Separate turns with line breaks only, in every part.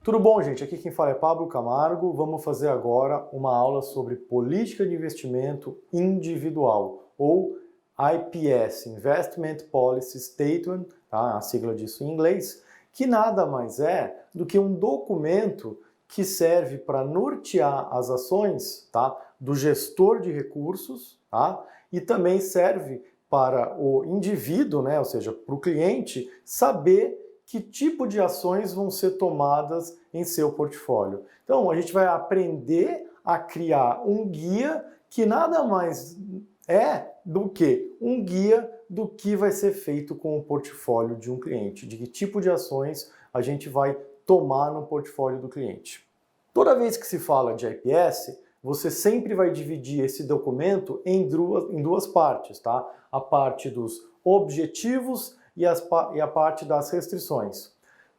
Tudo bom, gente? Aqui quem fala é Pablo Camargo. Vamos fazer agora uma aula sobre política de investimento individual, ou IPS, Investment Policy Statement, tá? A sigla disso em inglês, que nada mais é do que um documento que serve para nortear as ações, tá? Do gestor de recursos, tá? E também serve para o indivíduo, né? Ou seja, para o cliente, saber que tipo de ações vão ser tomadas em seu portfólio. Então, a gente vai aprender a criar um guia que nada mais é do que um guia do que vai ser feito com o portfólio de um cliente, de que tipo de ações a gente vai tomar no portfólio do cliente. Toda vez que se fala de IPS, você sempre vai dividir esse documento em duas partes, tá? A parte dos objetivos e a parte das restrições.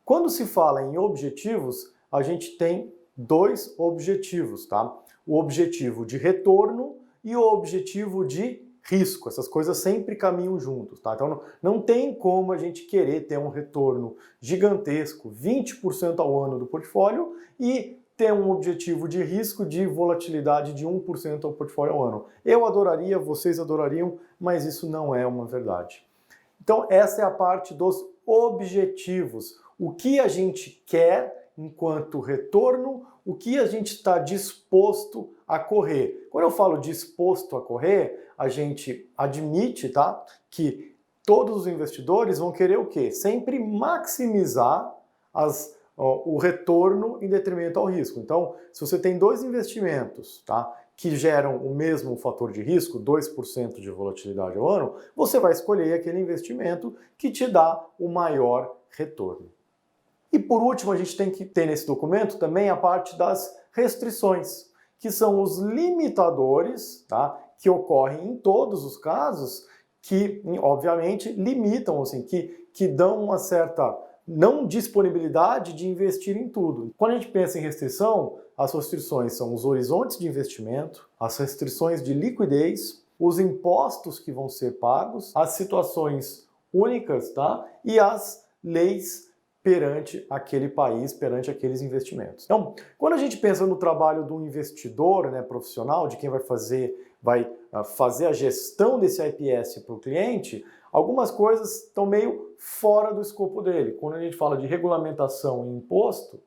Quando se fala em objetivos, a gente tem dois objetivos, tá? O objetivo de retorno e o objetivo de risco. Essas coisas sempre caminham juntos, tá? Então não tem como a gente querer ter um retorno gigantesco, 20% ao ano do portfólio, e ter um objetivo de risco de volatilidade de 1% ao portfólio ao ano. Eu adoraria, vocês adorariam, mas isso não é uma verdade. Então, essa é a parte dos objetivos. O que a gente quer enquanto retorno, o que a gente está disposto a correr. Quando eu falo disposto a correr, a gente admite, tá, que todos os investidores vão querer o quê? Sempre maximizar o retorno em detrimento ao risco. Então, se você tem dois investimentos, tá, que geram o mesmo fator de risco, 2% de volatilidade ao ano, você vai escolher aquele investimento que te dá o maior retorno. E por último, a gente tem que ter nesse documento também a parte das restrições, que são os limitadores, tá, que ocorrem em todos os casos, que obviamente limitam, assim, que dão uma certa não disponibilidade de investir em tudo. Quando a gente pensa em restrição, as restrições são os horizontes de investimento, as restrições de liquidez, os impostos que vão ser pagos, as situações únicas, tá? E as leis perante aquele país, perante aqueles investimentos. Então, quando a gente pensa no trabalho do investidor, né, profissional, de quem vai fazer a gestão desse IPS para o cliente, algumas coisas estão meio fora do escopo dele. Quando a gente fala de regulamentação e imposto,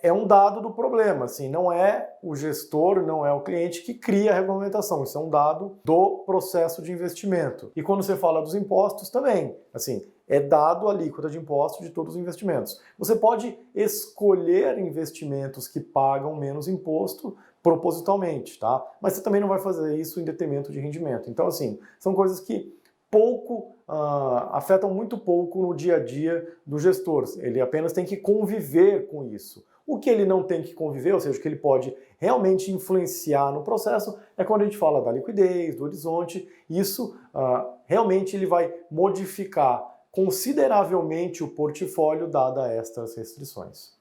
é um dado do problema. Assim, não é o gestor, não é o cliente que cria a regulamentação. Isso é um dado do processo de investimento. E quando você fala dos impostos também, assim, é dado a alíquota de imposto de todos os investimentos. Você pode escolher investimentos que pagam menos imposto propositalmente, tá? Mas você também não vai fazer isso em detrimento de rendimento. Então, assim, são coisas que afetam muito pouco no dia a dia do gestor. Ele apenas tem que conviver com isso. O que ele não tem que conviver, ou seja, o que ele pode realmente influenciar no processo, é quando a gente fala da liquidez, do horizonte. Isso realmente ele vai modificar consideravelmente o portfólio dada estas restrições.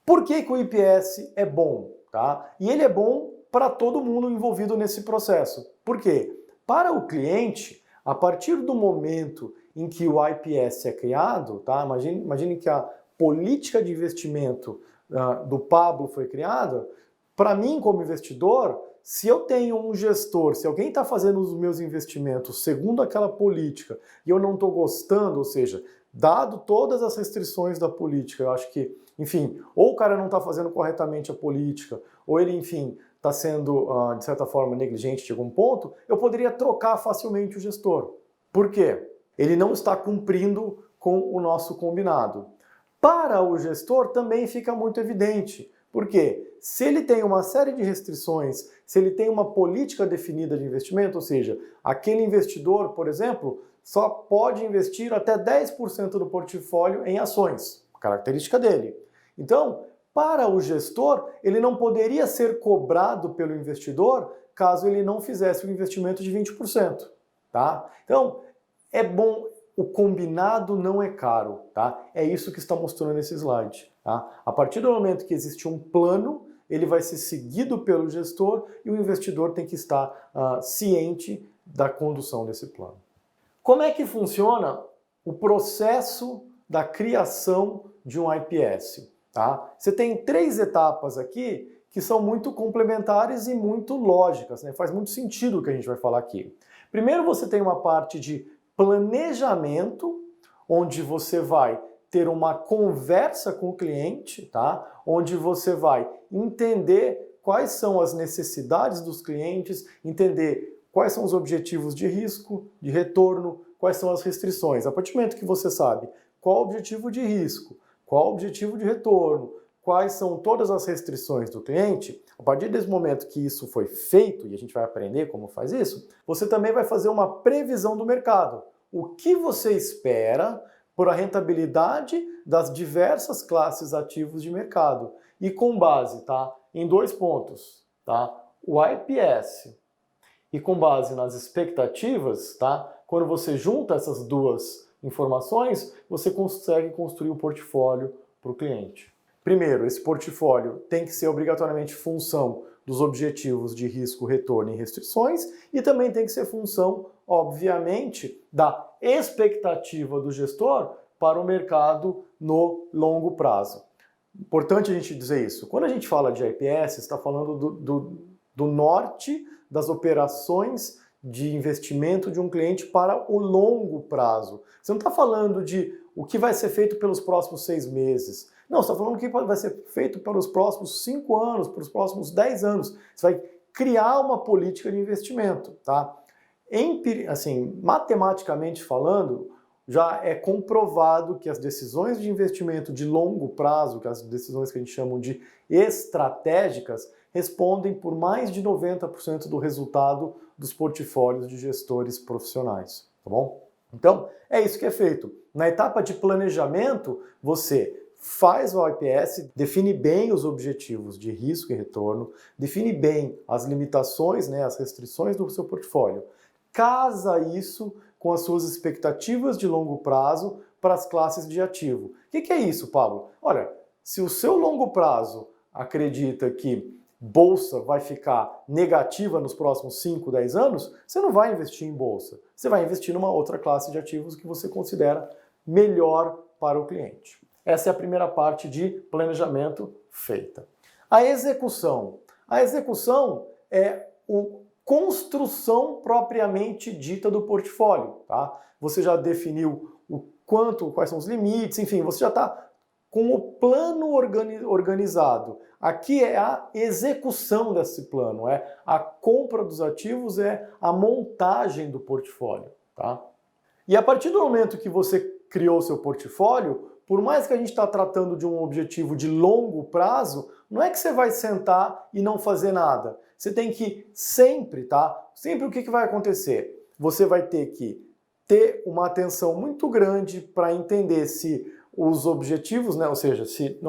Por que o IPS é bom? Tá? E ele é bom para todo mundo envolvido nesse processo. Por quê? Para o cliente, a partir do momento em que o IPS é criado, tá? Imagine que a política de investimento do Pablo foi criada, para mim como investidor, se eu tenho um gestor, se alguém está fazendo os meus investimentos segundo aquela política e eu não estou gostando, ou seja, dado todas as restrições da política, eu acho que, enfim, ou o cara não está fazendo corretamente a política, ou ele, enfim, está sendo, de certa forma, negligente de algum ponto, eu poderia trocar facilmente o gestor. Por quê? Ele não está cumprindo com o nosso combinado. Para o gestor também fica muito evidente. Por quê? Se ele tem uma série de restrições, se ele tem uma política definida de investimento, ou seja, aquele investidor, por exemplo, só pode investir até 10% do portfólio em ações, característica dele. Então, para o gestor, ele não poderia ser cobrado pelo investidor caso ele não fizesse o investimento de 20%. Tá? Então, é bom, o combinado não é caro. Tá? É isso que está mostrando nesse slide. Tá? A partir do momento que existe um plano, ele vai ser seguido pelo gestor e o investidor tem que estar ciente da condução desse plano. Como é que funciona o processo da criação de um IPS? tá? Você tem 3 etapas aqui que são muito complementares e muito lógicas, né? Faz muito sentido o que a gente vai falar aqui. Primeiro você tem uma parte de planejamento, onde você vai ter uma conversa com o cliente, tá? Onde você vai entender quais são as necessidades dos clientes, entender quais são os objetivos de risco, de retorno, quais são as restrições. A partir do momento que você sabe qual o objetivo de risco, qual o objetivo de retorno, quais são todas as restrições do cliente, a partir desse momento que isso foi feito, e a gente vai aprender como faz isso, você também vai fazer uma previsão do mercado. O que você espera por a rentabilidade das diversas classes ativos de mercado. E com base, tá, em 2 pontos, tá? O IPS e com base nas expectativas, tá? Quando você junta essas 2 informações, você consegue construir um portfólio para o cliente. Primeiro, esse portfólio tem que ser obrigatoriamente função dos objetivos de risco, retorno e restrições, e também tem que ser função, obviamente, da expectativa do gestor para o mercado no longo prazo. Importante a gente dizer isso. Quando a gente fala de IPS, está falando do norte das operações de investimento de um cliente para o longo prazo. Você não está falando de o que vai ser feito pelos próximos 6 meses. Não, você está falando o que vai ser feito pelos próximos 5 anos, pelos próximos 10 anos. Você vai criar uma política de investimento, tá? Assim, matematicamente falando, já é comprovado que as decisões de investimento de longo prazo, que as decisões que a gente chama de estratégicas, respondem por mais de 90% do resultado dos portfólios de gestores profissionais, tá bom? Então, é isso que é feito. Na etapa de planejamento, você faz o IPS, define bem os objetivos de risco e retorno, define bem as limitações, né, as restrições do seu portfólio, casa isso com as suas expectativas de longo prazo para as classes de ativo. O que é isso, Pablo? Olha, se o seu longo prazo acredita que bolsa vai ficar negativa nos próximos 5, 10 anos, você não vai investir em bolsa. Você vai investir numa outra classe de ativos que você considera melhor para o cliente. Essa é a primeira parte de planejamento feita. A execução. A execução é a construção propriamente dita do portfólio, tá? Você já definiu o quanto, quais são os limites, enfim, você já está com o plano organizado. Aqui é a execução desse plano, é a compra dos ativos, é a montagem do portfólio, tá? E a partir do momento que você criou seu portfólio, por mais que a gente está tratando de um objetivo de longo prazo, não é que você vai sentar e não fazer nada. Você tem que sempre, tá? Sempre o que vai acontecer? Você vai ter que ter uma atenção muito grande para entender se os objetivos, né, ou seja, se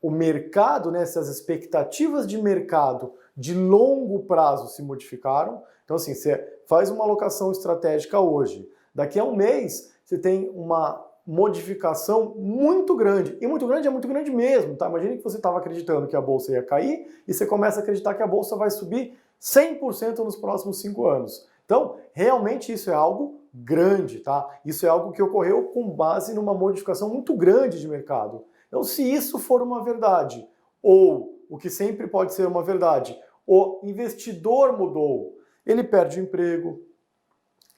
o mercado, né, se as expectativas de mercado de longo prazo se modificaram. Então, assim, você faz uma alocação estratégica hoje. Daqui a um mês, você tem uma modificação muito grande. E muito grande é muito grande mesmo, tá? Imagina que você estava acreditando que a bolsa ia cair e você começa a acreditar que a bolsa vai subir 100% nos próximos 5 anos. Então, realmente isso é algo grande, tá? Isso é algo que ocorreu com base numa modificação muito grande de mercado. Então, se isso for uma verdade, ou o que sempre pode ser uma verdade, o investidor mudou, ele perde o emprego,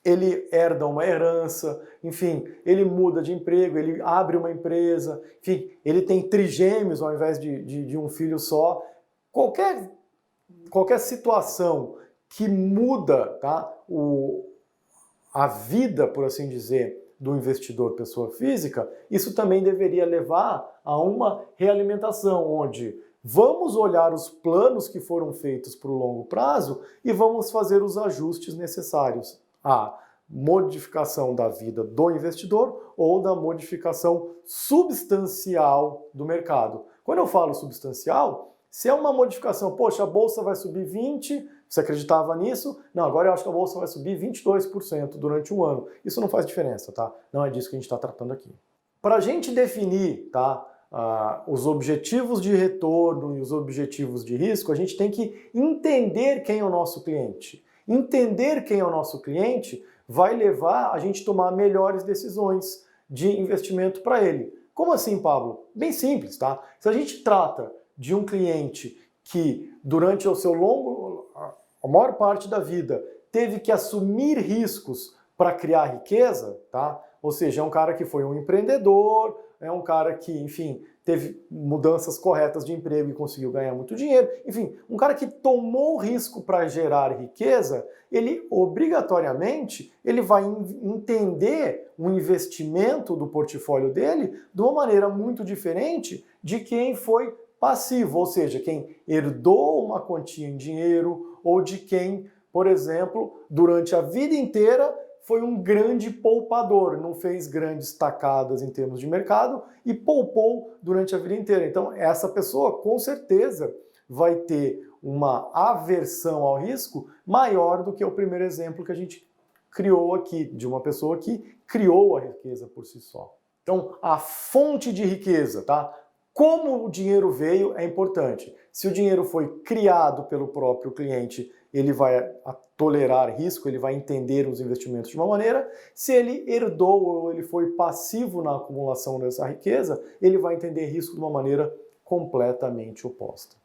ele herda uma herança, enfim, ele muda de emprego, ele abre uma empresa, enfim, ele tem trigêmeos ao invés de um filho só. Qualquer situação que muda, tá, a vida, por assim dizer, do investidor pessoa física, isso também deveria levar a uma realimentação, onde vamos olhar os planos que foram feitos para o longo prazo e vamos fazer os ajustes necessários. A modificação da vida do investidor ou da modificação substancial do mercado. Quando eu falo substancial, se é uma modificação, poxa, a bolsa vai subir 20%, você acreditava nisso? Não, agora eu acho que a bolsa vai subir 22% durante um ano. Isso não faz diferença, tá? Não é disso que a gente está tratando aqui. Para a gente definir, tá, os objetivos de retorno e os objetivos de risco, a gente tem que entender quem é o nosso cliente. Entender quem é o nosso cliente vai levar a gente a tomar melhores decisões de investimento para ele. Como assim, Pablo? Bem simples, tá? Se a gente trata de um cliente que durante o seu a maior parte da vida teve que assumir riscos para criar riqueza, tá? Ou seja, é um cara que foi um empreendedor, é um cara que, enfim, teve mudanças corretas de emprego e conseguiu ganhar muito dinheiro. Enfim, um cara que tomou risco para gerar riqueza, ele obrigatoriamente ele vai entender o investimento do portfólio dele de uma maneira muito diferente de quem foi passivo, ou seja, quem herdou uma quantia em dinheiro ou de quem, por exemplo, durante a vida inteira foi um grande poupador, não fez grandes tacadas em termos de mercado e poupou durante a vida inteira. Então, essa pessoa, com certeza, vai ter uma aversão ao risco maior do que o primeiro exemplo que a gente criou aqui, de uma pessoa que criou a riqueza por si só. Então, a fonte de riqueza, tá? Como o dinheiro veio é importante. Se o dinheiro foi criado pelo próprio cliente, ele vai tolerar risco, ele vai entender os investimentos de uma maneira. Se ele herdou ou ele foi passivo na acumulação dessa riqueza, ele vai entender risco de uma maneira completamente oposta.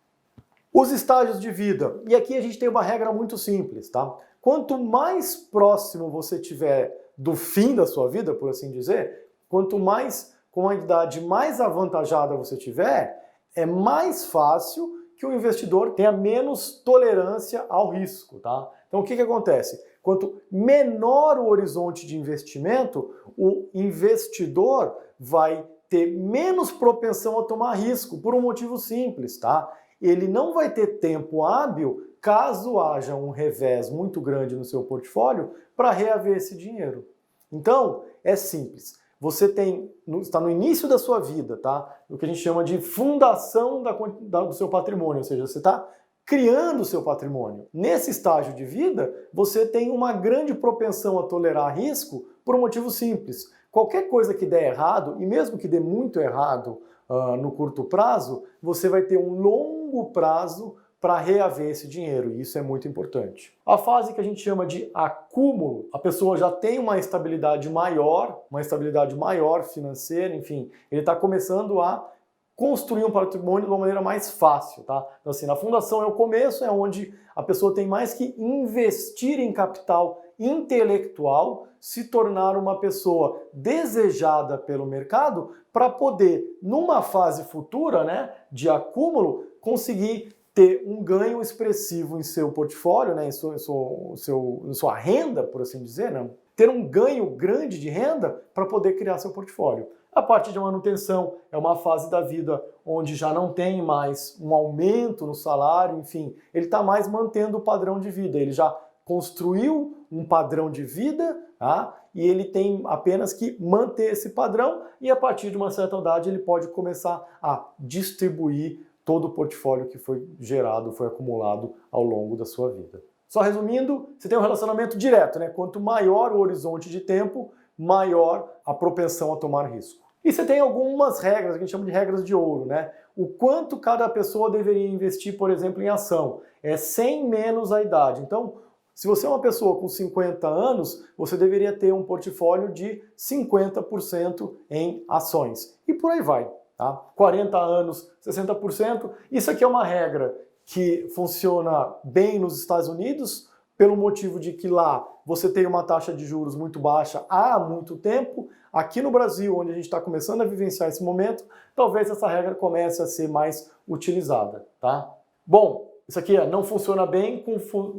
Os estágios de vida. E aqui a gente tem uma regra muito simples, tá? Quanto mais próximo você tiver do fim da sua vida, por assim dizer, quanto mais com a idade mais avantajada você tiver, é mais fácil que o investidor tenha menos tolerância ao risco, tá? Então o que acontece? Quanto menor o horizonte de investimento, o investidor vai ter menos propensão a tomar risco, por um motivo simples, tá? Ele não vai ter tempo hábil, caso haja um revés muito grande no seu portfólio, para reaver esse dinheiro. Então, é simples. Você está no início da sua vida, tá? O que a gente chama de fundação do seu patrimônio, ou seja, você está criando o seu patrimônio. Nesse estágio de vida, você tem uma grande propensão a tolerar risco por um motivo simples. Qualquer coisa que der errado, e mesmo que dê muito errado no curto prazo, você vai ter um longo prazo para reaver esse dinheiro, e isso é muito importante. A fase que a gente chama de acúmulo, a pessoa já tem uma estabilidade maior financeira, enfim, ele está começando a construir um patrimônio de uma maneira mais fácil, tá? Então assim, na fundação é o começo, é onde a pessoa tem mais que investir em capital intelectual, se tornar uma pessoa desejada pelo mercado para poder, numa fase futura, né, de acúmulo, conseguir ter um ganho expressivo em seu portfólio, né, em sua renda, por assim dizer, né, ter um ganho grande de renda para poder criar seu portfólio. A parte de manutenção é uma fase da vida onde já não tem mais um aumento no salário, enfim, ele está mais mantendo o padrão de vida, ele já construiu um padrão de vida, tá? E ele tem apenas que manter esse padrão e a partir de uma certa idade ele pode começar a distribuir todo o portfólio que foi gerado, foi acumulado ao longo da sua vida. Só resumindo, você tem um relacionamento direto, né? Quanto maior o horizonte de tempo, maior a propensão a tomar risco. E você tem algumas regras, que a gente chama de regras de ouro, né? O quanto cada pessoa deveria investir, por exemplo, em ação. É 100 menos a idade. Então, se você é uma pessoa com 50 anos, você deveria ter um portfólio de 50% em ações. E por aí vai. Tá? 40 anos, 60%. Isso aqui é uma regra que funciona bem nos Estados Unidos, pelo motivo de que lá você tem uma taxa de juros muito baixa há muito tempo. Aqui no Brasil, onde a gente está começando a vivenciar esse momento, talvez essa regra comece a ser mais utilizada. Tá? Bom, isso aqui não funciona bem com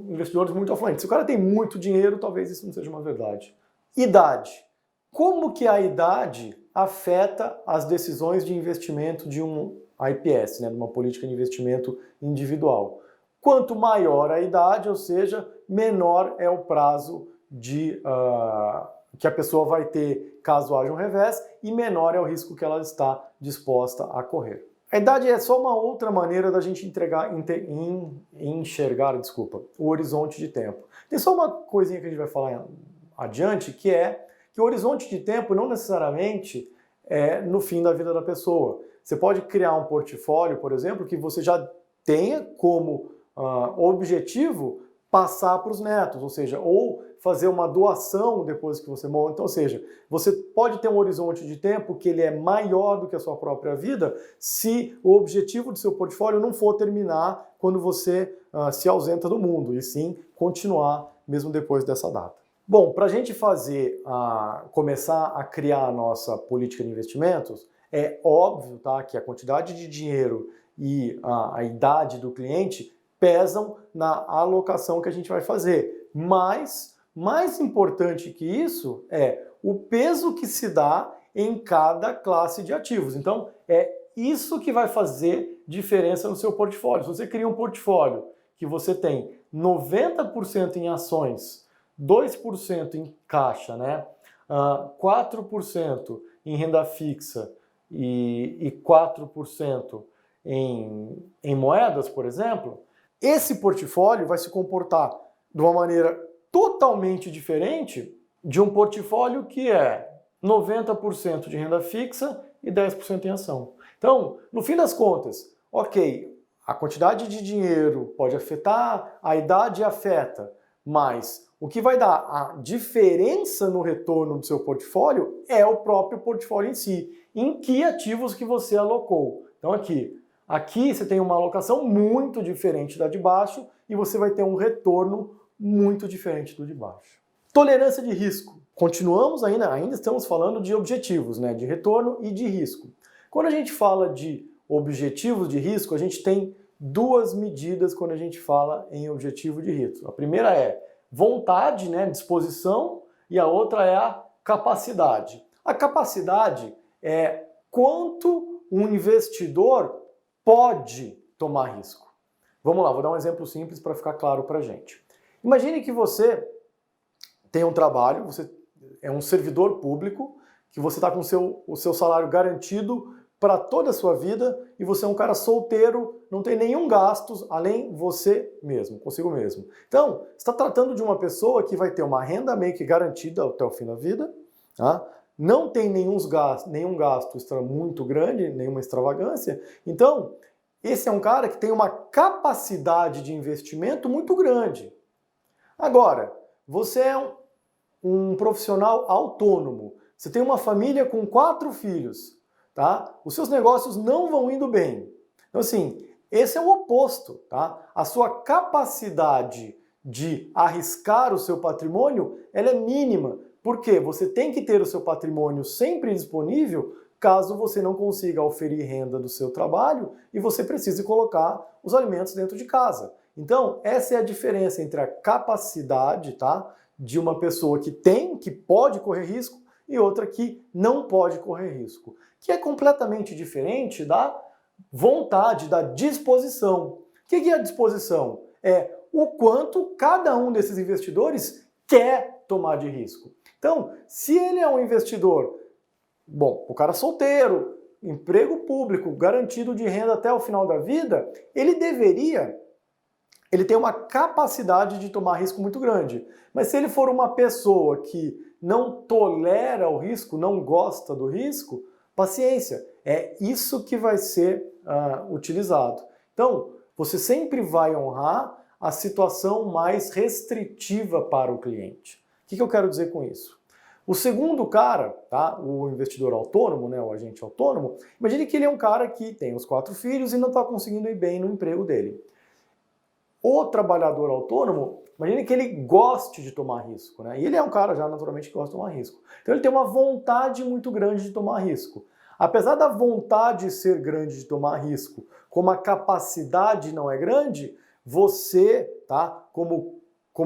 investidores muito afluentes. Se o cara tem muito dinheiro, talvez isso não seja uma verdade. Idade. Como que a idade afeta as decisões de investimento de um IPS, né, de uma política de investimento individual? Quanto maior a idade, ou seja, menor é o prazo que a pessoa vai ter caso haja um revés e menor é o risco que ela está disposta a correr. A idade é só uma outra maneira da gente enxergar o horizonte de tempo. Tem só uma coisinha que a gente vai falar adiante, que é que o horizonte de tempo não necessariamente é no fim da vida da pessoa. Você pode criar um portfólio, por exemplo, que você já tenha como objetivo passar para os netos, ou seja, ou fazer uma doação depois que você morre. Então, ou seja, você pode ter um horizonte de tempo que ele é maior do que a sua própria vida se o objetivo do seu portfólio não for terminar quando você se ausenta do mundo, e sim continuar mesmo depois dessa data. Bom, para a gente começar a criar a nossa política de investimentos, é óbvio, tá, que a quantidade de dinheiro e a idade do cliente pesam na alocação que a gente vai fazer. Mas, mais importante que isso é o peso que se dá em cada classe de ativos. Então, é isso que vai fazer diferença no seu portfólio. Se você cria um portfólio que você tem 90% em ações, 2% em caixa, né? 4% em renda fixa e 4% em moedas, por exemplo, esse portfólio vai se comportar de uma maneira totalmente diferente de um portfólio que é 90% de renda fixa e 10% em ação. Então, no fim das contas, ok, a quantidade de dinheiro pode afetar, a idade afeta, mas o que vai dar a diferença no retorno do seu portfólio é o próprio portfólio em si, em que ativos que você alocou. Então aqui você tem uma alocação muito diferente da de baixo e você vai ter um retorno muito diferente do de baixo. Tolerância de risco. Continuamos ainda estamos falando de objetivos, né, de retorno e de risco. Quando a gente fala de objetivos de risco, a gente tem duas medidas quando a gente fala em objetivo de risco. A primeira é vontade, né, disposição, e a outra é a capacidade. A capacidade é quanto um investidor pode tomar risco. Vamos lá, vou dar um exemplo simples para ficar claro para a gente. Imagine que você tem um trabalho, você é um servidor público, que você está com o seu salário garantido para toda a sua vida e você é um cara solteiro, não tem nenhum gastos além você mesmo, consigo mesmo. Então, você está tratando de uma pessoa que vai ter uma renda meio que garantida até o fim da vida, tá? Não tem nenhum gasto muito grande, nenhuma extravagância. Então, esse é um cara que tem uma capacidade de investimento muito grande. Agora, você é um profissional autônomo, você tem uma família com 4 filhos, tá? Os seus negócios não vão indo bem. Então, assim, esse é o oposto, tá? A sua capacidade de arriscar o seu patrimônio, ela é mínima, porque você tem que ter o seu patrimônio sempre disponível caso você não consiga oferir renda do seu trabalho e você precise colocar os alimentos dentro de casa. Então, essa é a diferença entre a capacidade, tá, de uma pessoa que pode correr risco e outra que não pode correr risco, que é completamente diferente da vontade, da disposição. O que é a disposição? É o quanto cada um desses investidores quer tomar de risco. Então, se ele é um investidor, bom, o cara solteiro, emprego público, garantido de renda até o final da vida, ele tem uma capacidade de tomar risco muito grande. Mas se ele for uma pessoa que não tolera o risco, não gosta do risco, paciência, é isso que vai ser utilizado. Então, você sempre vai honrar a situação mais restritiva para o cliente. O que eu quero dizer com isso? O segundo cara, tá, o investidor autônomo, né, o agente autônomo, imagine que ele é um cara que tem os 4 filhos e não está conseguindo ir bem no emprego dele. O trabalhador autônomo, imagine que ele goste de tomar risco, né? E ele é um cara já naturalmente que gosta de tomar risco. Então ele tem uma vontade muito grande de tomar risco. Apesar da vontade ser grande de tomar risco, como a capacidade não é grande, você, tá, como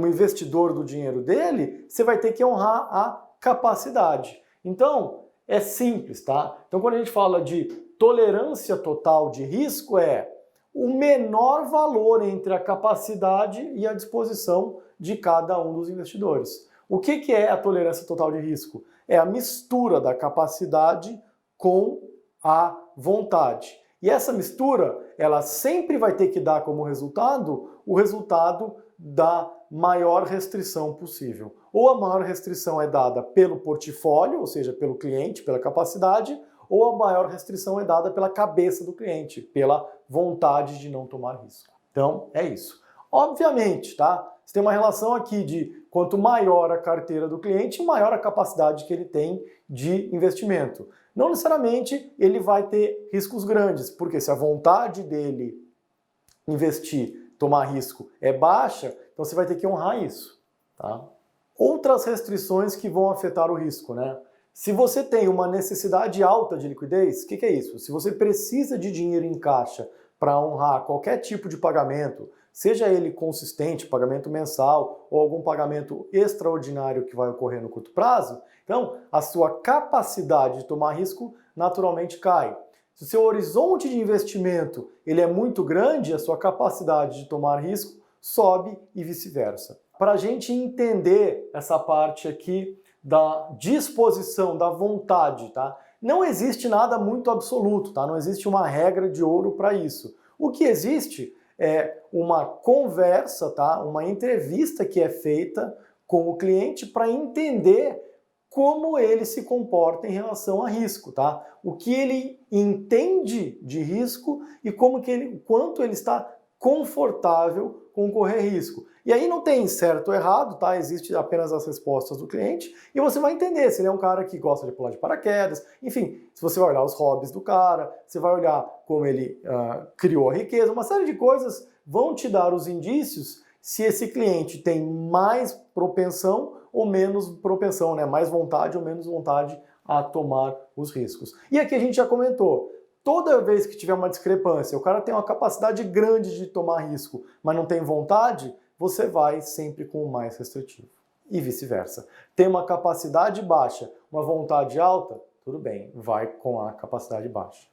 investidor do dinheiro dele, você vai ter que honrar a capacidade. Então, é simples, tá? Então quando a gente fala de tolerância total de risco, é o menor valor entre a capacidade e a disposição de cada um dos investidores. O que é a tolerância total de risco? É a mistura da capacidade com a vontade. E essa mistura, ela sempre vai ter que dar como resultado o resultado da maior restrição possível. Ou a maior restrição é dada pelo portfólio, ou seja, pelo cliente, pela capacidade, ou a maior restrição é dada pela cabeça do cliente, pela vontade de não tomar risco. Então, é isso. Obviamente, tá? Você tem uma relação aqui de quanto maior a carteira do cliente, maior a capacidade que ele tem de investimento. Não necessariamente ele vai ter riscos grandes, porque se a vontade dele investir, tomar risco é baixa, então você vai ter que honrar isso, tá? Outras restrições que vão afetar o risco, né? Se você tem uma necessidade alta de liquidez, o que é isso? Se você precisa de dinheiro em caixa para honrar qualquer tipo de pagamento, seja ele consistente, pagamento mensal ou algum pagamento extraordinário que vai ocorrer no curto prazo, então a sua capacidade de tomar risco naturalmente cai. Se o seu horizonte de investimento ele é muito grande, a sua capacidade de tomar risco sobe e vice-versa. Para a gente entender essa parte aqui da disposição, da vontade, tá? Não existe nada muito absoluto, tá? Não existe uma regra de ouro para isso. O que existe é uma conversa, tá? Uma entrevista que é feita com o cliente para entender como ele se comporta em relação a risco, tá? O que ele entende de risco e quanto ele está confortável com correr risco. E aí não tem certo ou errado, tá? Existe apenas as respostas do cliente e você vai entender se ele é um cara que gosta de pular de paraquedas, enfim, se você vai olhar os hobbies do cara, você vai olhar como ele criou a riqueza, uma série de coisas vão te dar os indícios se esse cliente tem mais propensão ou menos propensão, né? Mais vontade ou menos vontade a tomar os riscos. E aqui a gente já comentou, toda vez que tiver uma discrepância, o cara tem uma capacidade grande de tomar risco, mas não tem vontade, você vai sempre com o mais restritivo. E vice-versa. Tem uma capacidade baixa, uma vontade alta, tudo bem, vai com a capacidade baixa.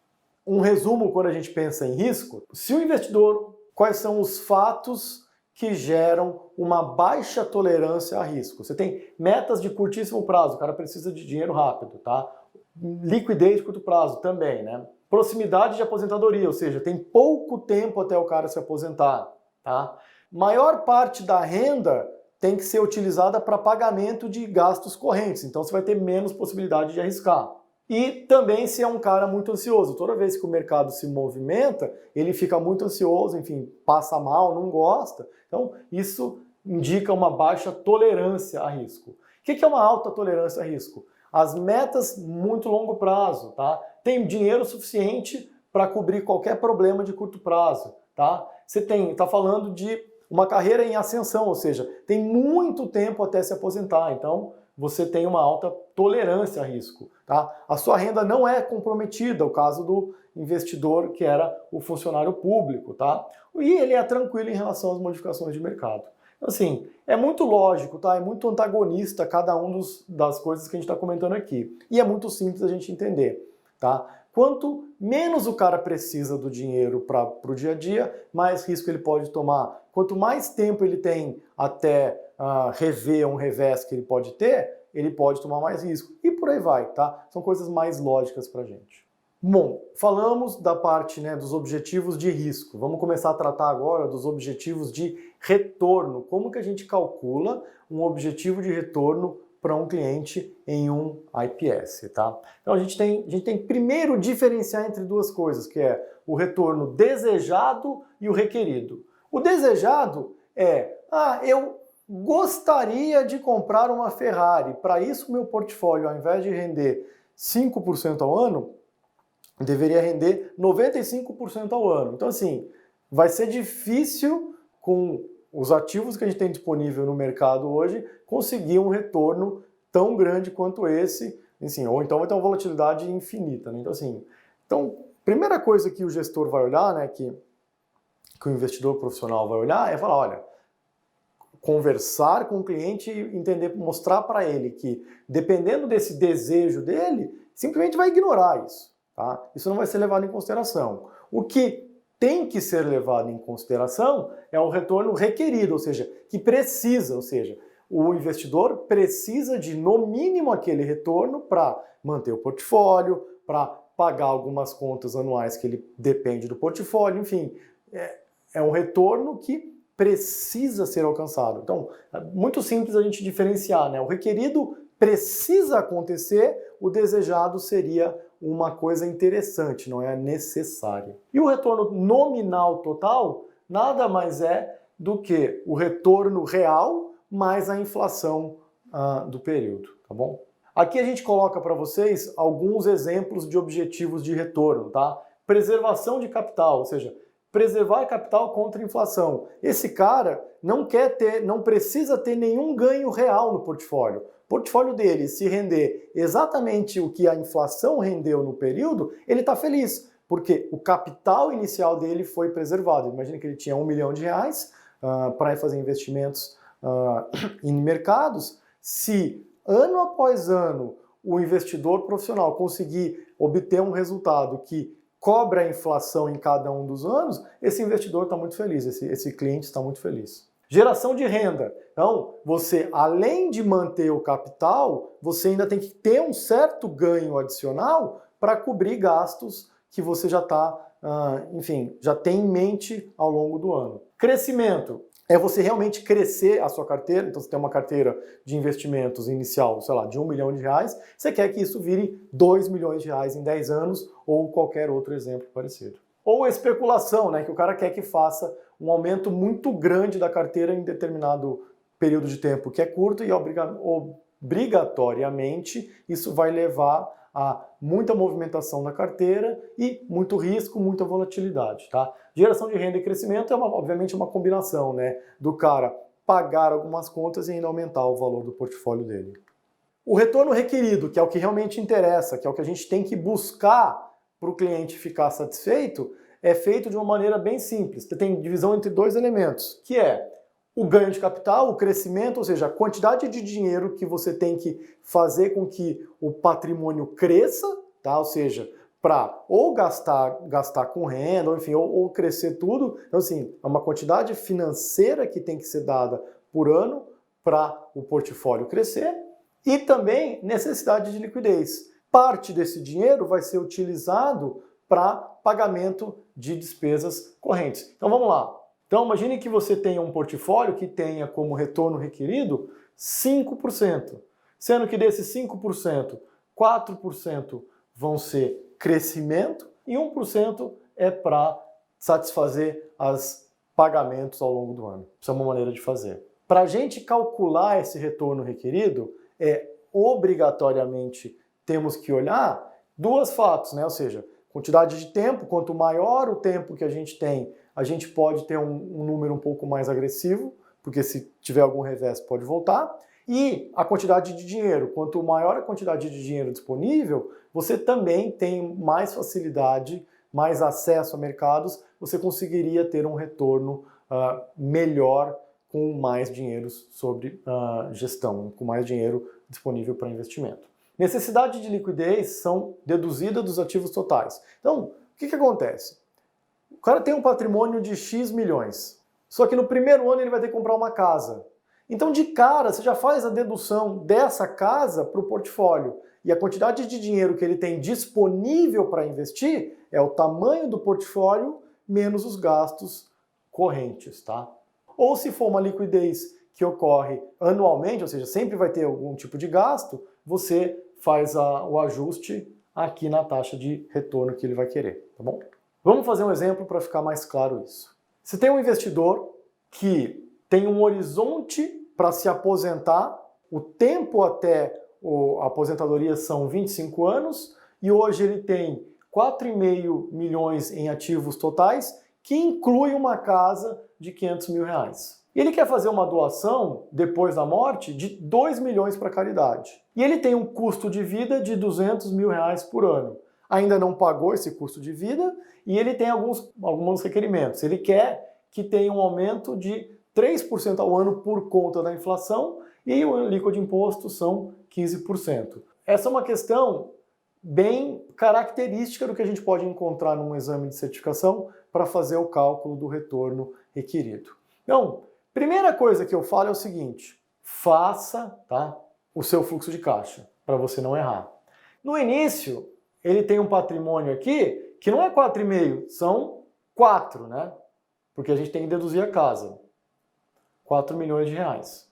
Um resumo quando a gente pensa em risco, se o investidor, quais são os fatos que geram uma baixa tolerância a risco? Você tem metas de curtíssimo prazo, o cara precisa de dinheiro rápido, tá? Liquidez de curto prazo também, né? Proximidade de aposentadoria, ou seja, tem pouco tempo até o cara se aposentar, tá? Maior parte da renda tem que ser utilizada para pagamento de gastos correntes, então você vai ter menos possibilidade de arriscar. E também se é um cara muito ansioso, toda vez que o mercado se movimenta, ele fica muito ansioso, enfim, passa mal, não gosta. Então isso indica uma baixa tolerância a risco. O que é uma alta tolerância a risco? As metas muito longo prazo, tá? Tem dinheiro suficiente para cobrir qualquer problema de curto prazo, tá? Você está falando de uma carreira em ascensão, ou seja, tem muito tempo até se aposentar, então você tem uma alta tolerância a risco, tá? A sua renda não é comprometida, o caso do investidor que era o funcionário público, tá? E ele é tranquilo em relação às modificações de mercado. Assim, é muito lógico, tá? É muito antagonista cada um das coisas que a gente está comentando aqui. E é muito simples a gente entender, tá? Quanto menos o cara precisa do dinheiro para o dia a dia, mais risco ele pode tomar. Quanto mais tempo ele tem até rever um revés que ele pode ter, ele pode tomar mais risco. E por aí vai, tá? São coisas mais lógicas para a gente. Bom, falamos da parte, né, dos objetivos de risco. Vamos começar a tratar agora dos objetivos de retorno. Como que a gente calcula um objetivo de retorno para um cliente em um IPS, tá? Então a gente tem que primeiro diferenciar entre duas coisas, que é o retorno desejado e o requerido. O desejado é, eu gostaria de comprar uma Ferrari, para isso o meu portfólio, ao invés de render 5% ao ano, deveria render 95% ao ano. Então assim, vai ser difícil com os ativos que a gente tem disponível no mercado hoje, conseguir um retorno tão grande quanto esse, assim, ou então vai ter uma volatilidade infinita, né? Então, assim, primeira coisa que o gestor vai olhar, né, que o investidor profissional vai olhar, é falar, olha, conversar com o cliente e entender, mostrar para ele que, dependendo desse desejo dele, simplesmente vai ignorar isso, tá? Isso não vai ser levado em consideração. O que tem que ser levado em consideração é o retorno requerido, ou seja, que precisa, ou seja, o investidor precisa de, no mínimo, aquele retorno para manter o portfólio, para pagar algumas contas anuais que ele depende do portfólio, enfim, é um retorno que precisa ser alcançado. Então, é muito simples a gente diferenciar, né? O requerido precisa acontecer, o desejado seria uma coisa interessante, não é necessária. E o retorno nominal total nada mais é do que o retorno real mais a inflação do período, tá bom? Aqui a gente coloca para vocês alguns exemplos de objetivos de retorno, tá? Preservação de capital, ou seja, preservar capital contra a inflação. Esse cara não precisa ter nenhum ganho real no portfólio. O portfólio dele, se render exatamente o que a inflação rendeu no período, ele está feliz, porque o capital inicial dele foi preservado. Imagina que ele tinha R$1 milhão para fazer investimentos em mercados. Se ano após ano o investidor profissional conseguir obter um resultado que cobra a inflação em cada um dos anos, esse investidor está muito feliz, esse cliente está muito feliz. Geração de renda. Então, você, além de manter o capital, você ainda tem que ter um certo ganho adicional para cobrir gastos que você já está, já tem em mente ao longo do ano. Crescimento. É você realmente crescer a sua carteira. Então você tem uma carteira de investimentos inicial, sei lá, de R$1 milhão, você quer que isso vire R$2 milhões em 10 anos ou qualquer outro exemplo parecido. Ou especulação, né, que o cara quer que faça um aumento muito grande da carteira em determinado período de tempo que é curto e obrigatoriamente isso vai levar a muita movimentação na carteira e muito risco, muita volatilidade, tá? Geração de renda e crescimento é obviamente uma combinação, né, do cara pagar algumas contas e ainda aumentar o valor do portfólio dele. O retorno requerido, que é o que realmente interessa, que é o que a gente tem que buscar para o cliente ficar satisfeito, é feito de uma maneira bem simples. Você tem divisão entre dois elementos, que é o ganho de capital, o crescimento, ou seja, a quantidade de dinheiro que você tem que fazer com que o patrimônio cresça, tá? Ou seja, para ou gastar com renda, ou enfim, ou crescer tudo. Então, assim, é uma quantidade financeira que tem que ser dada por ano para o portfólio crescer e também necessidade de liquidez. Parte desse dinheiro vai ser utilizado para pagamento de despesas correntes. Então, vamos lá. Então, imagine que você tenha um portfólio que tenha como retorno requerido 5%, sendo que desses 5%, 4% vão ser crescimento e 1% é para satisfazer os pagamentos ao longo do ano. Isso é uma maneira de fazer. Para a gente calcular esse retorno requerido, obrigatoriamente temos que olhar dois fatos, né? Ou seja, quantidade de tempo, quanto maior o tempo que a gente tem, a gente pode ter um número um pouco mais agressivo, porque se tiver algum revés pode voltar. E a quantidade de dinheiro, quanto maior a quantidade de dinheiro disponível, você também tem mais facilidade, mais acesso a mercados, você conseguiria ter um retorno melhor com mais dinheiro sobre gestão, com mais dinheiro disponível para investimento. Necessidade de liquidez são deduzidas dos ativos totais. Então, o que acontece? O cara tem um patrimônio de X milhões, só que no primeiro ano ele vai ter que comprar uma casa. Então, de cara, você já faz a dedução dessa casa para o portfólio. E a quantidade de dinheiro que ele tem disponível para investir é o tamanho do portfólio menos os gastos correntes, tá? Ou se for uma liquidez que ocorre anualmente, ou seja, sempre vai ter algum tipo de gasto, você faz o ajuste aqui na taxa de retorno que ele vai querer, tá bom? Vamos fazer um exemplo para ficar mais claro isso. Se tem um investidor que tem um horizonte para se aposentar, o tempo até a aposentadoria são 25 anos, e hoje ele tem 4,5 milhões em ativos totais, que inclui uma casa de R$500 mil. E ele quer fazer uma doação, depois da morte, de 2 milhões para caridade. E ele tem um custo de vida de R$200 mil por ano. Ainda não pagou esse custo de vida e ele tem alguns requerimentos. Ele quer que tenha um aumento de 3% ao ano por conta da inflação e o líquido de imposto são 15%. Essa é uma questão bem característica do que a gente pode encontrar num exame de certificação para fazer o cálculo do retorno requerido. Então, primeira coisa que eu falo é o seguinte: faça, tá, o seu fluxo de caixa, para você não errar. No início, ele tem um patrimônio aqui que não é 4,5, são 4, né? Porque a gente tem que deduzir a casa. 4 milhões de reais.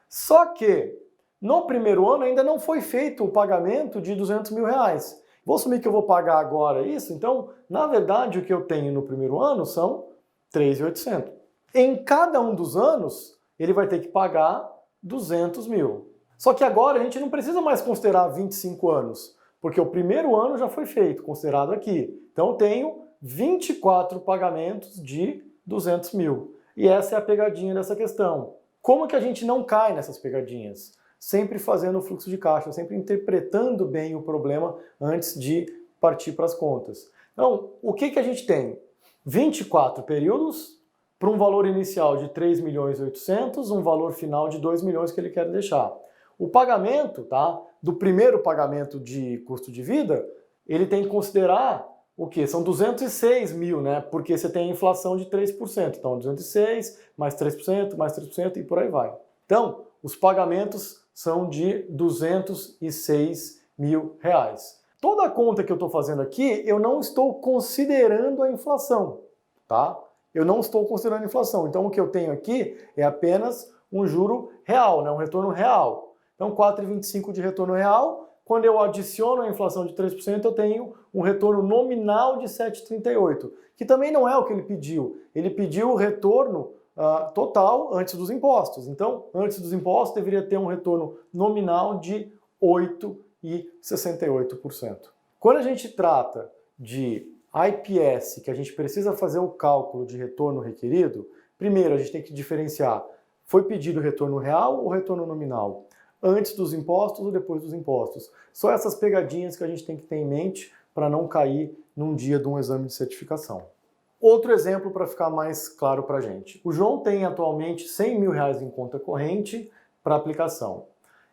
Só que, no primeiro ano, ainda não foi feito o pagamento de 200 mil reais. Vou assumir que eu vou pagar agora isso, então, na verdade, o que eu tenho no primeiro ano são 3.800. Em cada um dos anos, ele vai ter que pagar 200 mil. Só que agora a gente não precisa mais considerar 25 anos, porque o primeiro ano já foi feito, considerado aqui. Então eu tenho 24 pagamentos de 200 mil. E essa é a pegadinha dessa questão. Como que a gente não cai nessas pegadinhas? Sempre fazendo o fluxo de caixa, sempre interpretando bem o problema antes de partir para as contas. Então, o que a gente tem? 24 períodos para um valor inicial de 3.800.000, um valor final de 2 milhões que ele quer deixar. O pagamento, tá, do primeiro pagamento de custo de vida, ele tem que considerar o quê? São 206 mil, né? Porque você tem a inflação de 3%. Então, 206 mais 3% e por aí vai. Então, os pagamentos são de 206 mil reais. Toda a conta que eu estou fazendo aqui, eu não estou considerando a inflação, tá? Eu não estou considerando a inflação. Então, o que eu tenho aqui é apenas um juro real, né? Um retorno real. Então, 4,25 de retorno real. Quando eu adiciono a inflação de 3%, eu tenho um retorno nominal de 7,38, que também não é o que ele pediu. Ele pediu o retorno total antes dos impostos. Então, antes dos impostos, deveria ter um retorno nominal de 8,68%. Quando a gente trata de IPS, que a gente precisa fazer o cálculo de retorno requerido, primeiro a gente tem que diferenciar, foi pedido retorno real ou retorno nominal? Antes dos impostos ou depois dos impostos? Só essas pegadinhas que a gente tem que ter em mente para não cair num dia de um exame de certificação. Outro exemplo para ficar mais claro para a gente. O João tem atualmente 100 mil reais em conta corrente para aplicação.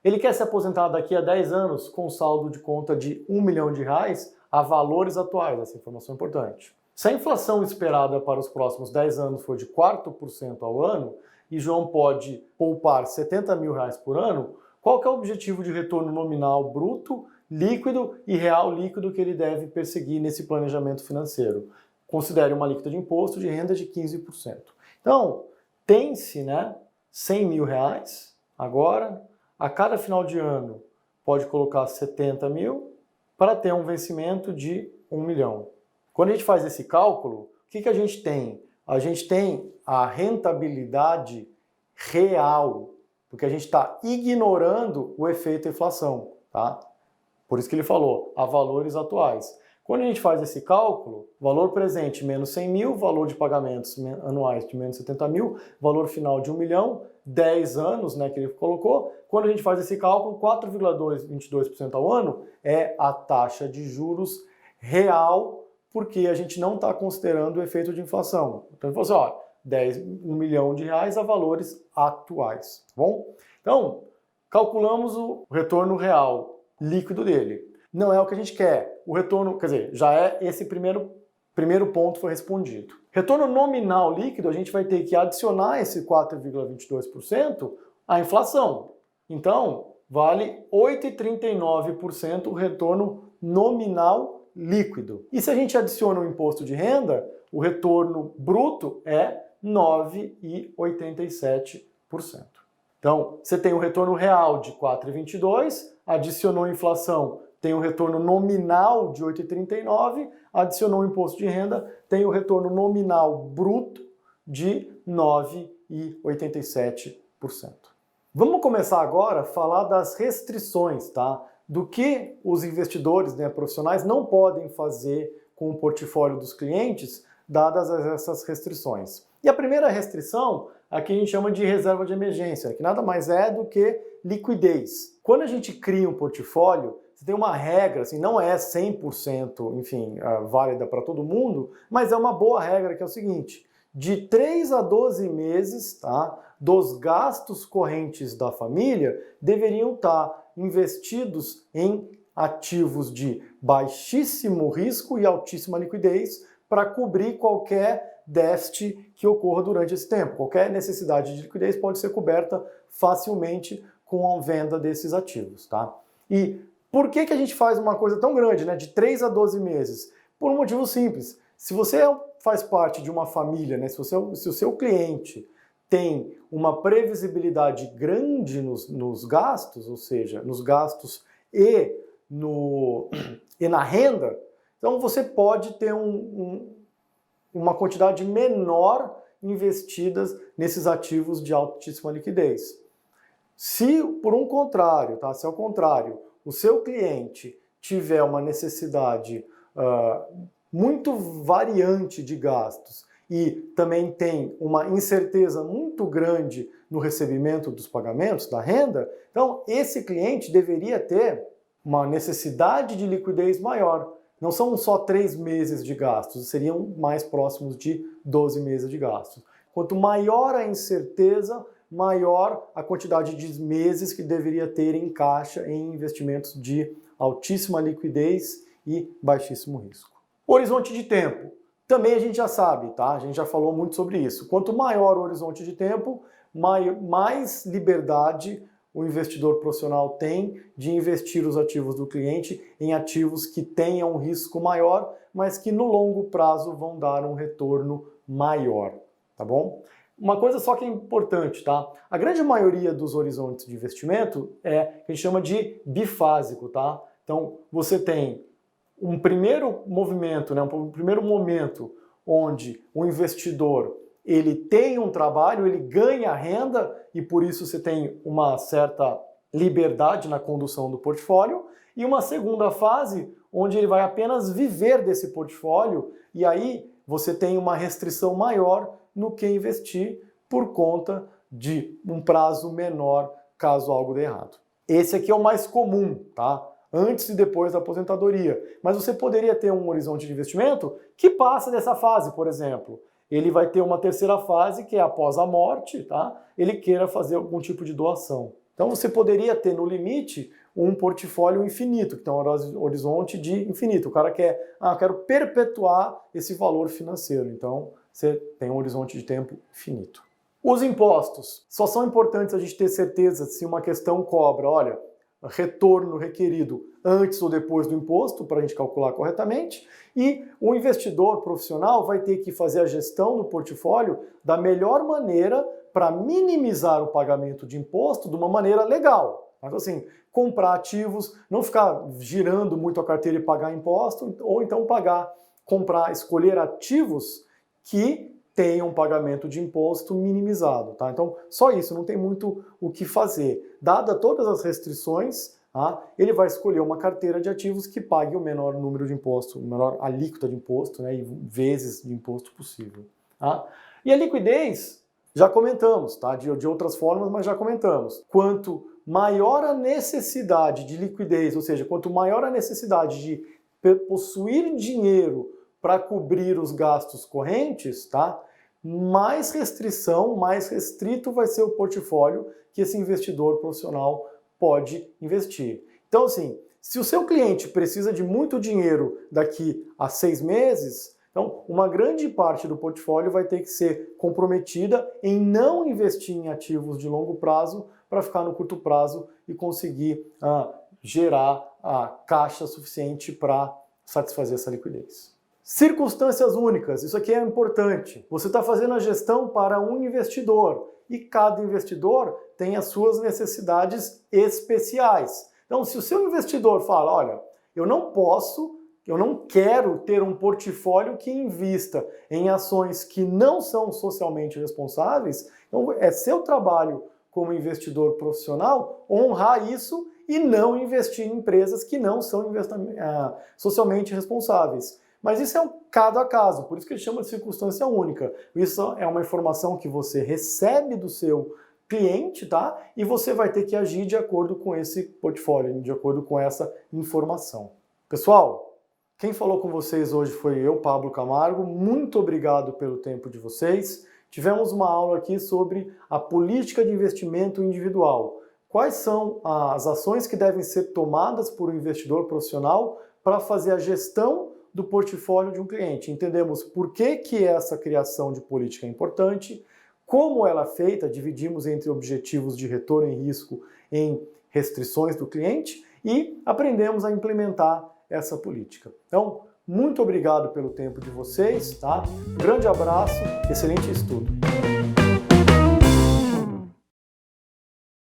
Ele quer se aposentar daqui a 10 anos com saldo de conta de 1 milhão de reais a valores atuais. Essa informação é importante. Se a inflação esperada para os próximos 10 anos for de 4% ao ano e João pode poupar 70 mil reais por ano, qual que é o objetivo de retorno nominal bruto, líquido e real líquido que ele deve perseguir nesse planejamento financeiro? Considere uma alíquota de imposto de renda de 15%. Então, tem-se, né, 100 mil reais agora, a cada final de ano pode colocar 70 mil para ter um vencimento de 1 milhão. Quando a gente faz esse cálculo, o que a gente tem? A gente tem a rentabilidade real, porque a gente está ignorando o efeito inflação, tá? Por isso que ele falou, a valores atuais. Quando a gente faz esse cálculo, valor presente menos 100 mil, valor de pagamentos anuais de menos 70 mil, valor final de 1 milhão, 10 anos, né, que ele colocou. Quando a gente faz esse cálculo, 4,22% ao ano é a taxa de juros real, porque a gente não está considerando o efeito de inflação. Então ele falou assim, ó, 1 milhão de reais a valores atuais, tá bom? Então, calculamos o retorno real líquido dele. Não é o que a gente quer. O retorno, quer dizer, já é esse primeiro ponto foi respondido. Retorno nominal líquido, a gente vai ter que adicionar esse 4,22% à inflação. Então, vale 8,39% o retorno nominal líquido. E se a gente adiciona o imposto de renda, o retorno bruto é 9,87%. Então, você tem o retorno real de 4,22, adicionou a inflação, tem o retorno nominal de 8,39, adicionou o imposto de renda, tem o retorno nominal bruto de 9,87%. Vamos começar agora a falar das restrições, tá? Do que os investidores, né, profissionais não podem fazer com o portfólio dos clientes, dadas essas restrições. E a primeira restrição, aqui a gente chama de reserva de emergência, que nada mais é do que liquidez. Quando a gente cria um portfólio, você tem uma regra, assim, não é 100%, enfim, válida para todo mundo, mas é uma boa regra que é o seguinte, de 3 a 12 meses, tá, dos gastos correntes da família deveriam estar investidos em ativos de baixíssimo risco e altíssima liquidez para cobrir qualquer déficit que ocorra durante esse tempo. Qualquer necessidade de liquidez pode ser coberta facilmente com a venda desses ativos, tá? E por que a gente faz uma coisa tão grande, né, de 3 a 12 meses? Por um motivo simples. Se você faz parte de uma família, né, se o seu cliente tem uma previsibilidade grande nos gastos, ou seja, nos gastos e na renda, então você pode ter uma quantidade menor investidas nesses ativos de altíssima liquidez. Se, por um contrário, tá? Se ao contrário, o seu cliente tiver uma necessidade muito variante de gastos e também tem uma incerteza muito grande no recebimento dos pagamentos, da renda, então esse cliente deveria ter uma necessidade de liquidez maior. Não são só 3 meses de gastos, seriam mais próximos de 12 meses de gastos. Quanto maior a incerteza, maior a quantidade de meses que deveria ter em caixa em investimentos de altíssima liquidez e baixíssimo risco. Horizonte de tempo. Também a gente já sabe, tá? A gente já falou muito sobre isso. Quanto maior o horizonte de tempo, mais liberdade o investidor profissional tem de investir os ativos do cliente em ativos que tenham um risco maior, mas que no longo prazo vão dar um retorno maior, tá bom? Uma coisa só que é importante, tá? A grande maioria dos horizontes de investimento que a gente chama de bifásico, tá? Então, você tem um primeiro movimento, né, um primeiro momento onde o investidor ele tem um trabalho, ele ganha renda e por isso você tem uma certa liberdade na condução do portfólio, e uma segunda fase onde ele vai apenas viver desse portfólio e aí você tem uma restrição maior no que investir por conta de um prazo menor caso algo dê errado. Esse aqui é o mais comum, tá? Antes e depois da aposentadoria. Mas você poderia ter um horizonte de investimento que passa dessa fase, por exemplo. Ele vai ter uma terceira fase, que é após a morte, tá? Ele queira fazer algum tipo de doação. Então você poderia ter, no limite, um portfólio infinito, que tem um horizonte de infinito. O cara quer, eu quero perpetuar esse valor financeiro. Então você tem um horizonte de tempo infinito. Os impostos. Só são importantes a gente ter certeza se uma questão cobra, olha, retorno requerido antes ou depois do imposto, para a gente calcular corretamente, e o investidor profissional vai ter que fazer a gestão do portfólio da melhor maneira para minimizar o pagamento de imposto de uma maneira legal. Então, assim, comprar ativos, não ficar girando muito a carteira e pagar imposto, ou então escolher ativos que tenham um pagamento de imposto minimizado, tá? Então, só isso, não tem muito o que fazer. Dada todas as restrições, tá? Ele vai escolher uma carteira de ativos que pague o menor número de imposto, a menor alíquota de imposto, né, e vezes de imposto possível, tá? E a liquidez, já comentamos, tá? De outras formas, mas já comentamos. Quanto maior a necessidade de liquidez, ou seja, quanto maior a necessidade de possuir dinheiro para cobrir os gastos correntes, tá? Mais restrição, mais restrito vai ser o portfólio que esse investidor profissional pode investir. Então, assim, se o seu cliente precisa de muito dinheiro daqui a 6 meses, então uma grande parte do portfólio vai ter que ser comprometida em não investir em ativos de longo prazo para ficar no curto prazo e conseguir gerar a caixa suficiente para satisfazer essa liquidez. Circunstâncias únicas, isso aqui é importante. Você está fazendo a gestão para um investidor e cada investidor tem as suas necessidades especiais. Então, se o seu investidor fala, olha, eu não quero ter um portfólio que invista em ações que não são socialmente responsáveis, então é seu trabalho como investidor profissional honrar isso e não investir em empresas que não são socialmente responsáveis. Mas isso é um caso a caso, por isso que ele chama de circunstância única. Isso é uma informação que você recebe do seu cliente, tá? E você vai ter que agir de acordo com esse portfólio, de acordo com essa informação. Pessoal, quem falou com vocês hoje foi eu, Pablo Camargo. Muito obrigado pelo tempo de vocês. Tivemos uma aula aqui sobre a política de investimento individual. Quais são as ações que devem ser tomadas por um investidor profissional para fazer a gestão do portfólio de um cliente. Entendemos por que essa criação de política é importante, como ela é feita, dividimos entre objetivos de retorno em risco em restrições do cliente e aprendemos a implementar essa política. Então, muito obrigado pelo tempo de vocês, tá? Um grande abraço, excelente estudo!